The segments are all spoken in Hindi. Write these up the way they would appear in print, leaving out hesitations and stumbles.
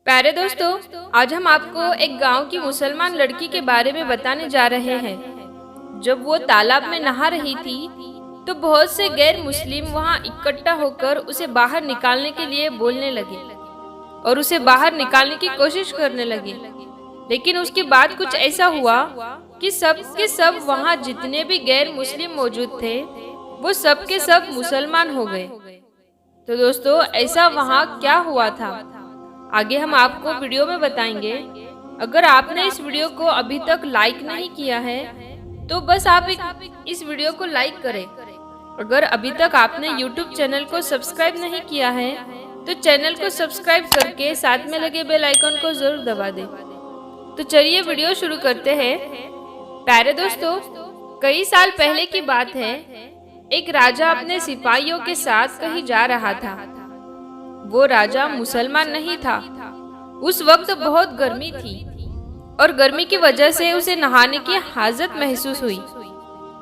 प्यारे दोस्तों, आज हम आपको एक गांव की मुसलमान लड़की के बारे में बताने जा रहे हैं। जब वो तालाब में नहा रही थी तो बहुत से गैर मुस्लिम वहां इकट्ठा होकर उसे बाहर निकालने के लिए बोलने लगे और उसे बाहर निकालने की कोशिश करने लगे। लेकिन उसके बाद कुछ ऐसा हुआ कि सब के सब वहां जितने भी गैर मुस्लिम मौजूद थे वो सब के सब मुसलमान हो गए। तो दोस्तों, ऐसा वहां क्या हुआ था आगे हम आपको वीडियो में बताएंगे। अगर आपने इस वीडियो को अभी तक लाइक नहीं किया है तो बस आप इस वीडियो को लाइक करें। अगर अभी तक आपने YouTube चैनल को सब्सक्राइब नहीं किया है तो चैनल को सब्सक्राइब करके साथ में लगे बेल आइकन को जरूर दबा दें। तो चलिए वीडियो शुरू करते हैं। प्यारे दोस्तों, कई साल पहले की बात है। एक राजा अपने सिपाहियों के साथ कहीं जा रहा था। वो राजा मुसलमान नहीं था। उस वक्त बहुत गर्मी थी और गर्मी की वजह से उसे नहाने की हाजत महसूस हुई।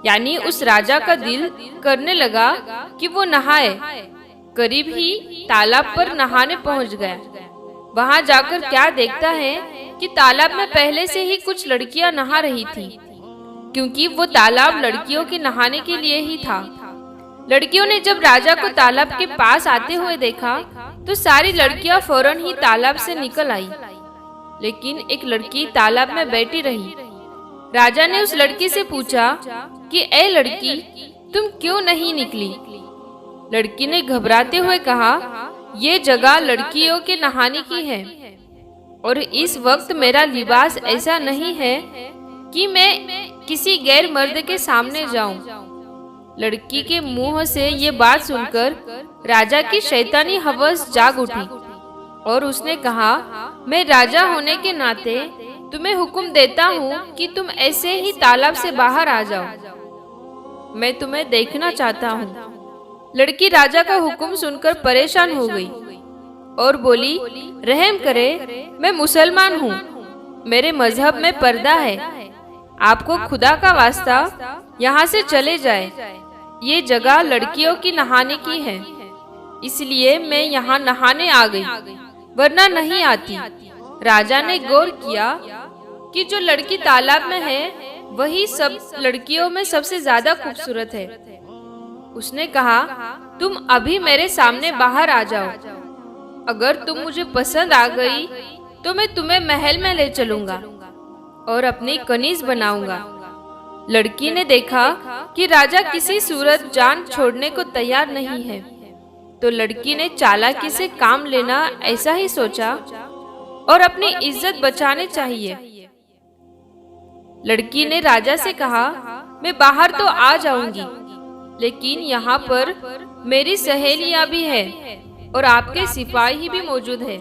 यानी उस राजा का दिल करने लगा कि वो नहाए। करीब ही तालाब पर नहाने पहुंच गया। वहां जाकर क्या देखता है कि तालाब में पहले से ही कुछ लड़कियां नहा रही थी, क्योंकि वो तालाब लड़कियों के नहाने के लिए ही था। लड़कियों ने जब राजा को तालाब के पास आते हुए देखा तो सारी लड़कियां फौरन ही तालाब से निकल आई, लेकिन एक लड़की तालाब में बैठी रही। राजा ने उस लड़की से पूछा कि ए लड़की, तुम क्यों नहीं निकली? लड़की ने घबराते हुए कहा, ये जगह लड़कियों के नहाने की है और इस वक्त मेरा लिबास ऐसा नहीं है कि मैं किसी गैर मर्द के सामने जाऊं। लड़की के मुंह से ये बात सुनकर राजा की शैतानी हवस जाग उठी और उसने कहा, मैं राजा होने के नाते तुम्हें हुक्म देता हूँ कि तुम ऐसे ही तालाब से बाहर आ जाओ। मैं तुम्हें देखना चाहता हूँ। लड़की राजा का हुक्म सुनकर परेशान हो गई और बोली, रहम करे, मैं मुसलमान हूँ, मेरे मजहब में पर्दा है। आपको खुदा का वास्ता यहाँ से चले जाए। ये जगह लड़कियों की नहाने की है, इसलिए मैं यहाँ नहाने आ गई, वरना नहीं आती। राजा ने गौर किया कि जो लड़की तालाब में है वही सब लड़कियों में सबसे ज्यादा खूबसूरत है। उसने कहा, तुम अभी मेरे सामने बाहर आ जाओ। अगर तुम मुझे पसंद आ गई तो मैं तुम्हें महल में ले चलूंगा और अपनी कनीज बनाऊंगा। लड़की ने देखा कि राजा किसी सूरत जान छोड़ने को तैयार नहीं है, तो लड़की ने चालाकी से काम लेना ऐसा ही सोचा और अपनी इज्जत बचाने चाहिए। लड़की ने राजा से कहा, मैं बाहर तो आ जाऊंगी, लेकिन यहाँ पर मेरी सहेलियां भी है और आपके सिपाही भी मौजूद है,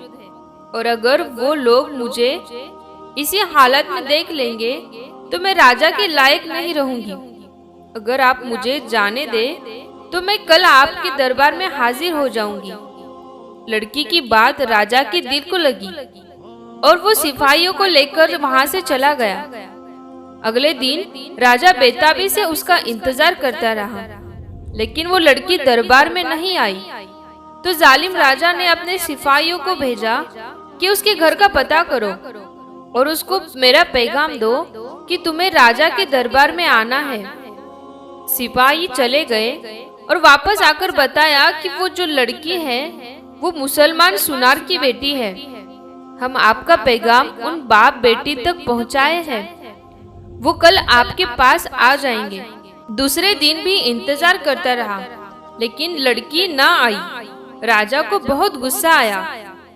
और अगर वो लोग मुझे इसी हालत में देख लेंगे तो मैं राजा के लायक नहीं रहूंगी। अगर आप मुझे जाने दे तो मैं कल आपके दरबार में हाजिर हो जाऊंगी। लड़की की बात राजा के दिल को लगी और वो सिपाहियों को लेकर वहां से चला गया। अगले दिन राजा बेताबी से उसका इंतजार करता रहा, लेकिन वो लड़की दरबार में नहीं आई। तो जालिम राजा ने अपने सिपाहियों को भेजा कि उसके घर का पता करो और उसको मेरा पैगाम दो कि तुम्हें राजा के दरबार में आना है। सिपाही चले गए और वापस आकर बताया कि वो जो लड़की है वो मुसलमान सुनार की बेटी है। हम आपका पैगाम उन बाप बेटी तक पहुंचाए हैं, वो कल आपके पास आ जाएंगे। दूसरे दिन भी इंतजार करता रहा, लेकिन लड़की ना आई। राजा को बहुत गुस्सा आया,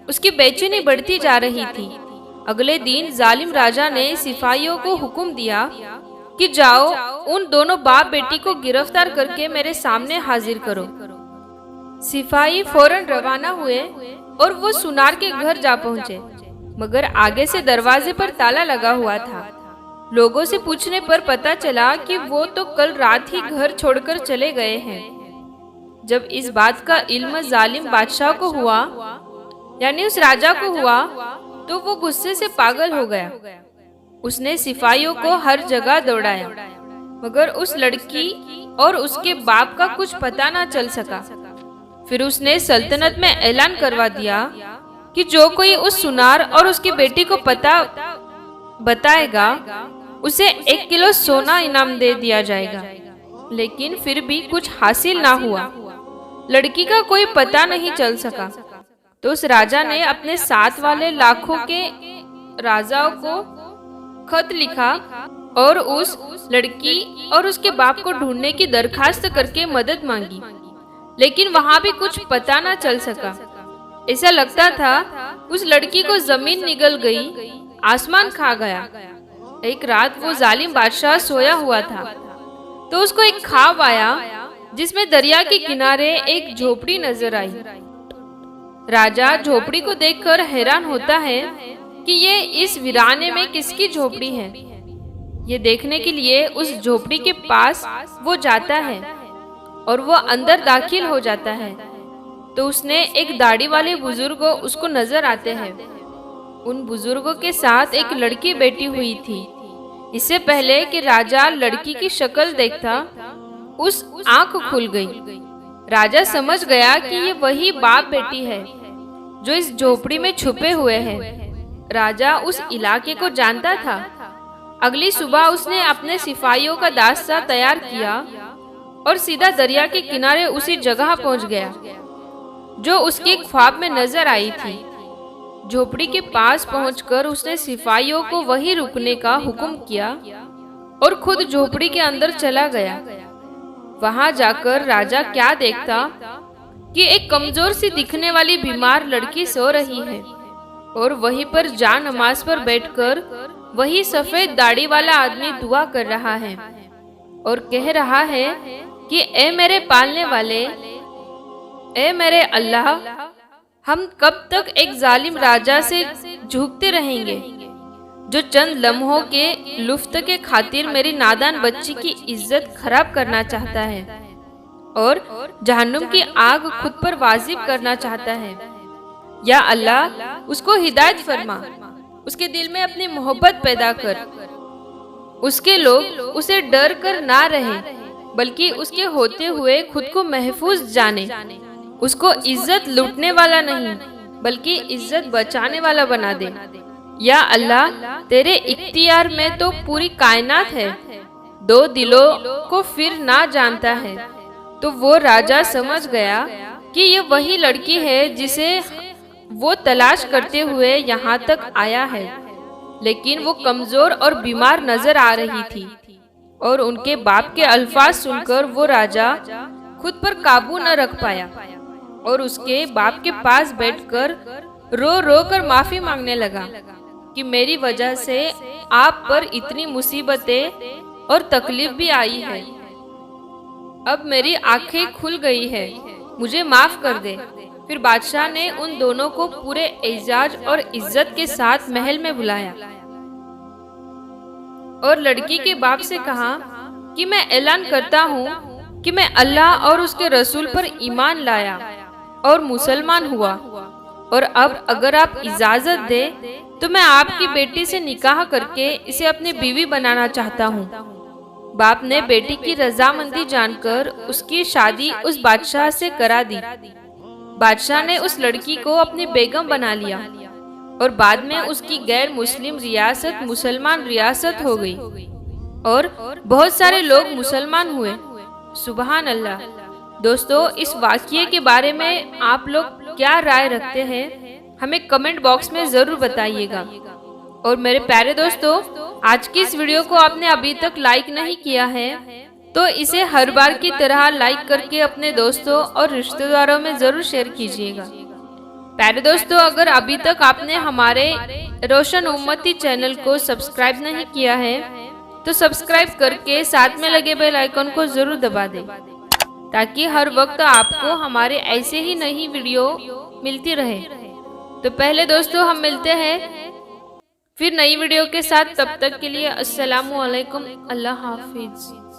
उसकी बेचैनी बढ़ती जा रही थी। अगले दिन जालिम राजा ने सिपाहियों को हुक्म दिया कि जाओ, उन दोनों बाप बेटी को गिरफ्तार करके मेरे सामने हाजिर करो। सिपाही फौरन रवाना हुए और वो सुनार के घर जा पहुंचे, मगर आगे से दरवाजे पर ताला लगा हुआ था। लोगों से पूछने पर पता चला कि वो तो कल रात ही घर छोड़कर चले गए हैं। जब इस बात का इल्म जालिम बादशाह को हुआ, यानी उस राजा को हुआ, तो वो गुस्से से पागल हो गया। उसने सिपाहियों को हर जगह दौड़ाया, मगर उस लड़की और उसके बाप का कुछ पता ना चल सका। फिर उसने सल्तनत में ऐलान करवा दिया कि जो कोई उस सुनार और उसकी बेटी को पता बताएगा उसे 1 किलो सोना इनाम दे दिया जाएगा। लेकिन फिर भी कुछ हासिल ना हुआ। लड़की का कोई पता नहीं चल सका। तो उस राजा ने अपने साथ वाले लाखों के राजाओं को खत लिखा और उस लड़की और उसके बाप को ढूंढने की दरखास्त करके मदद मांगी। लेकिन वहां भी कुछ पता ना चल सका। ऐसा लगता था उस लड़की को जमीन निगल गई, आसमान खा गया। एक रात वो जालिम बादशाह सोया हुआ था तो उसको एक ख्वाब आया जिसमें दरिया के किनारे एक झोपड़ी नजर आई। राजा झोपड़ी को देखकर हैरान होता है कि ये इस वीराने में किसकी झोपड़ी है। ये देखने के लिए उस झोपड़ी के पास वो जाता है और वो अंदर दाखिल हो जाता है तो उसने एक दाढ़ी वाले बुजुर्ग उसको नजर आते हैं। उन बुजुर्गों के साथ एक लड़की बैठी हुई थी। इससे पहले कि राजा लड़की की शक्ल देखता, उस आंख खुल गई। राजा समझ गया कि ये वही बाप बेटी है जो इस झोपड़ी में छुपे हुए हैं। राजा उस इलाके को जानता था। अगली सुबह उसने अपने सिपाहियों का दास्ता तैयार किया और सीधा दरिया के किनारे उसी जगह पहुंच गया जो उसके ख्वाब में नजर आई थी। झोपड़ी के पास पहुंचकर उसने सिपाहियों को वहीं रुकने का हुक्म किया और खुद झोपड़ी के अंदर चला गया। वहां जाकर राजा क्या देखता कि एक कमजोर सी दिखने वाली बीमार लड़की सो रही है और वहीं पर जा नमाज पर बैठकर वही सफेद दाढ़ी वाला आदमी दुआ कर रहा है और कह रहा है कि ए मेरे पालने वाले, ए मेरे अल्लाह, हम कब तक एक जालिम राजा से झुकते रहेंगे जो चंद लम्हों के लुफ्त के खातिर मेरी नादान बच्ची की इज्जत खराब करना चाहता है और जहन्नुम की आग खुद पर वाजिब करना चाहता है। या अल्लाह, उसको हिदायत फरमा, उसके दिल में अपनी मोहब्बत पैदा कर। उसके लोग उसे डर कर ना रहे बल्कि उसके होते हुए खुद को महफूज जाने। उसको इज्जत लूटने वाला नहीं बल्कि इज्जत बचाने वाला बना दे। या अल्लाह, तेरे इख्तियार में तो पूरी कायनात है, 2 दिलों को फिर ना जानता है। तो वो राजा समझ गया कि ये वही लड़की है जिसे वो तलाश करते हुए यहाँ तक आया है। लेकिन वो कमजोर और बीमार नजर आ रही थी और उनके बाप के अल्फाज सुनकर वो राजा खुद पर काबू न रख पाया और उसके बाप के पास बैठकर रो रो कर माफी मांगने लगा कि मेरी वजह से आप पर इतनी मुसीबतें और तकलीफ भी आई है। अब मेरी आंखें खुल गई है, मुझे माफ कर दे। फिर बादशाह ने उन दोनों को पूरे एजाज और इज्जत के साथ महल में बुलाया और लड़की के बाप से कहा कि मैं ऐलान करता हूँ कि मैं अल्लाह और उसके रसूल पर ईमान लाया और मुसलमान हुआ और अब अगर आप इजाजत दे तो मैं आपकी बेटी से निकाह करके इसे अपनी बीवी बनाना चाहता हूँ। बाप ने बेटी की रजामंदी जानकर उसकी शादी उस बादशाह से करा दी। बादशाह ने उस लड़की को अपनी बेगम बना लिया और बाद में उसकी गैर मुस्लिम रियासत मुसलमान रियासत हो गई और बहुत सारे लोग मुसलमान हुए। सुबहान अल्लाह। दोस्तों, इस वाक़ये के बारे में आप लोग क्या राय रखते हैं, हमें कमेंट बॉक्स में जरूर बताइएगा। और मेरे प्यारे दोस्तों, आज की इस वीडियो को आपने अभी तक लाइक नहीं किया है तो इसे हर बार की तरह लाइक करके अपने दोस्तों और रिश्तेदारों में जरूर शेयर कीजिएगा। प्यारे दोस्तों, अगर अभी तक आपने हमारे रोशन उम्मती चैनल को सब्सक्राइब नहीं किया है तो सब्सक्राइब करके साथ में लगे बेल आइकन को जरूर दबा दें ताकि हर वक्त आपको हमारे ऐसे ही नई वीडियो मिलती रहे। तो पहले दोस्तों, हम मिलते हैं फिर नई वीडियो के साथ। तब तक के लिए अस्सलामु अलैकुम, अल्लाह हाफिज।